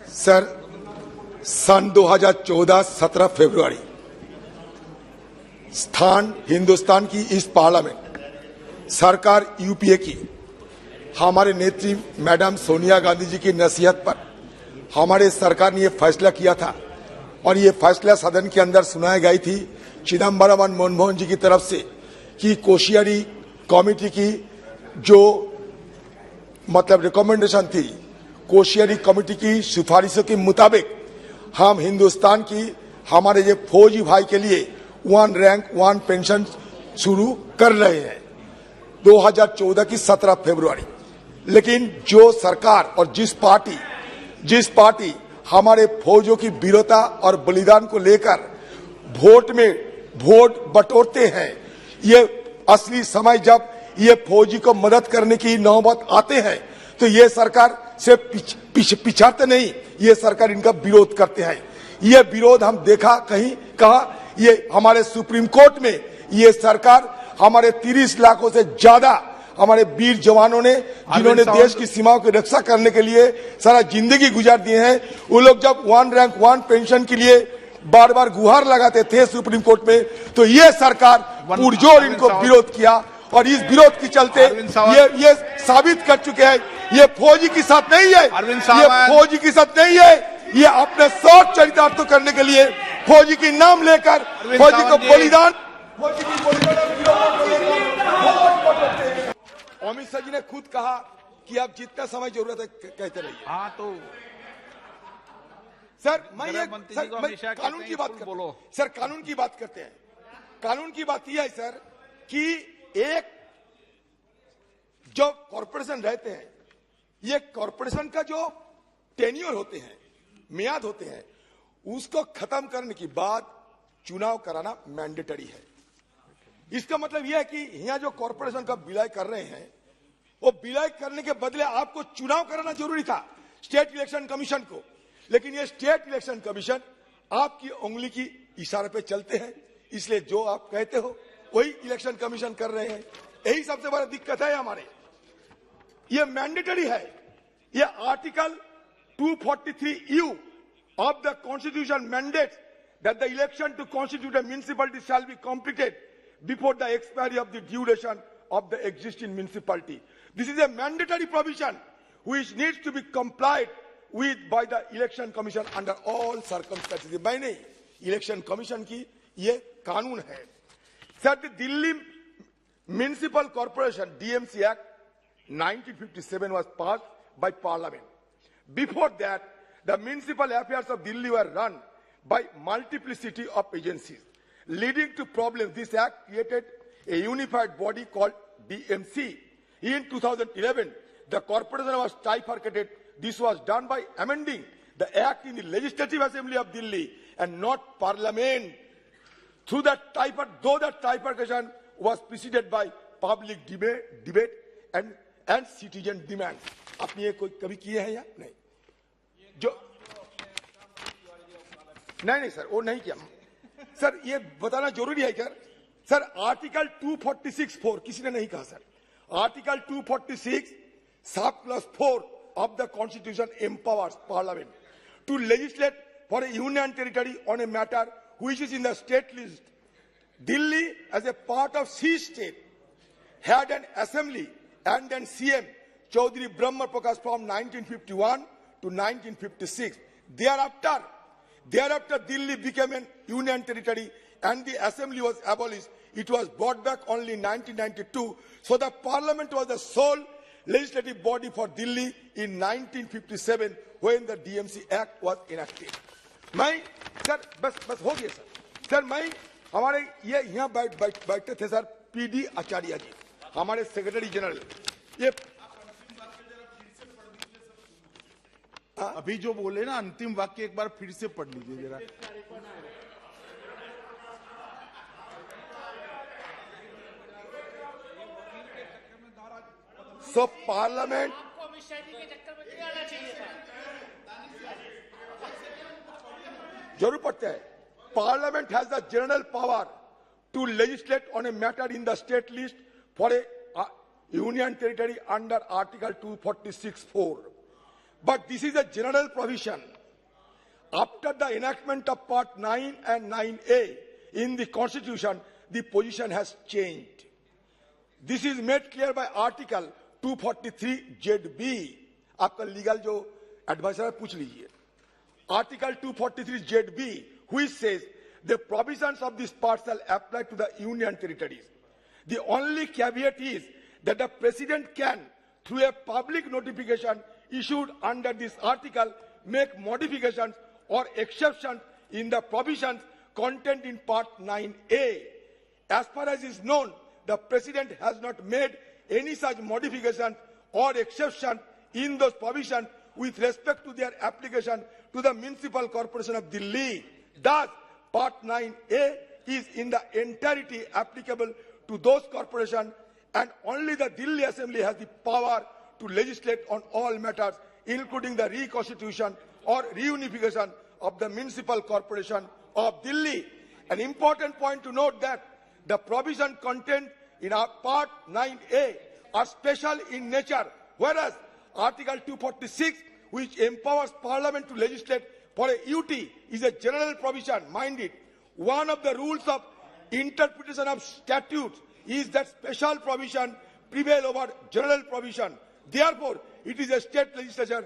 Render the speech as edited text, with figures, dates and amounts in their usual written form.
Sir, सन 2014 17 फरवरी स्थान हिंदुस्तान की इस पार्लियामेंट सरकार यूपीए की हमारे नेत्री मैडम सोनिया गांधी जी की नसीहत पर हमारे सरकार ने यह फैसला किया था और ये फैसला सदन के अंदर सुनाई गई थी चिदम्बरम और मनमोहन जी की तरफ से कि कोशियारी कमेटी की जो मतलब रिकमेंडेशन थी, कोशियारी कमेटी की सिफारिशों के मुताबिक हम हिंदुस्तान की हमारे ये फौजी भाई के लिए 1 रैंक 1 पेंशन शुरू कर रहे हैं 2014 की 17 फरवरी। लेकिन जो सरकार और जिस पार्टी हमारे फौजियों की वीरता और बलिदान को लेकर वोट बटोरते हैं, ये असली समय जब ये फौजी को मदद करने की नौबत आते हैं तो ये सरकार से पिछाड़ते नहीं, ये सरकार इनका विरोध करते हैं। ये विरोध हम देखा कहा ये हमारे सुप्रीम कोर्ट में ये सरकार हमारे 30 लाखों से ज्यादा हमारे वीर जवानों ने जिन्होंने देश की सीमाओं की रक्षा करने के लिए सारा जिंदगी गुजार दिए हैं, वो लोग जब 1 रैंक 1 पेंशन के लिए बार बार गुहार लगाते थे सुप्रीम कोर्ट में, तो ये सरकार पुरजोर इनको विरोध किया और इस विरोध के चलते ये साबित कर चुके हैं ये फौजी के साथ नहीं है, ये फौजी के साथ नहीं है, ये अपने शौक चरितार्थ करने के लिए फौजी की नाम लेकर फौजी को बलिदान अमित शाह जी ने खुद कहा कि आप जितना समय जरूरत है कहते रहिए। हाँ तो सर मैं कानून की बात बोलो सर, कानून की बात करते हैं। कानून की बात यह है सर कि एक जो कॉर्पोरेशन रहते हैं, ये कॉर्पोरेशन का जो टेन्योर होते हैं, मियाद होते हैं, उसको खत्म करने के बाद चुनाव कराना मैंडेटरी है। इसका मतलब यह है कि यहां जो कॉर्पोरेशन का विलय कर रहे हैं, वो विलय करने के बदले आपको चुनाव कराना जरूरी था स्टेट इलेक्शन कमीशन को, लेकिन ये स्टेट इलेक्शन कमीशन आपकी उंगली की इशारे पे चलते हैं, इसलिए जो आप कहते हो वही इलेक्शन कमीशन कर रहे हैं। यही सबसे बड़ा दिक्कत है हमारे। ये मैंडेटरी है, ये article 243U of the Constitution mandates that the election to constitute a municipality shall be completed before the expiry of the duration of the existing municipality. This is a mandatory provision which needs to be complied with by the election commission under all circumstances. by नहीं, election commission की ये कानून है। Sir, the Delhi Municipal Corporation DMC Act 1957 was passed by Parliament. Before that, the municipal affairs of Delhi were run by multiplicity of agencies, leading to problems. This act created a unified body called DMC. In 2011, the corporation was trifurcated. This was done by amending the act in the Legislative Assembly of Delhi and not Parliament. Though that trifurcation was preceded by public debate and citizen demand. आपने ये कोई कभी किए हैं या नहीं? जो नहीं सर, वो नहीं किया सर, ये बताना जरूरी है क्या सर? आर्टिकल 246(4) किसी ने नहीं कहा sir. Article 246 (4) of the Constitution empowers Parliament to legislate for a union territory on a matter which is in the state list. Delhi, as a part of C state, had an assembly and an CM, Chaudhry Brahma Prakash, from 1951 to 1956. Thereafter, Delhi became a union territory and the assembly was abolished. It was brought back only in 1992. So the parliament was the sole legislative body for Delhi in 1957 when the DMC Act was enacted. मैं sir बस हो गया sir मैं हमारे ये यहाँ बैठते थे सर PD आचार्य जी, हमारे सेक्रेटरी जनरल। ये अभी जो बोले ना अंतिम वाक्य एक बार फिर से पढ़ लीजिए जरा। So Parliament जरूर पढ़ते हैं। Parliament has the general power to legislate on a matter in the state list for a union territory under Article 246(4). But this is a general provision After the enactment of Part 9 and 9A in the Constitution, the position has changed. This is made clear by Article 243 ZB. आपका legal जो adviser है पूछ लीजिए. Article 243 ZB, which says the provisions of this part shall apply to the union territories. The only caveat is that the President can, through a public notification issued under this article, make modifications or exceptions in the provisions contained in Part 9A. As far as is known, the President has not made any such modifications or exception in those provisions with respect to their application to the Municipal Corporation of Delhi. Thus, Part 9A is in the entirety applicable to those corporations, and only the Delhi Assembly has the power to legislate on all matters, including the reconstitution or reunification of the Municipal Corporation of Delhi. An important point to note that the provision contained in our Part 9A are special in nature, whereas Article 246, which empowers Parliament to legislate for a UT, is a general provision. Mind it, one of the rules of interpretation of statutes is that special provision prevail over general provision. Therefore, it is a state legislature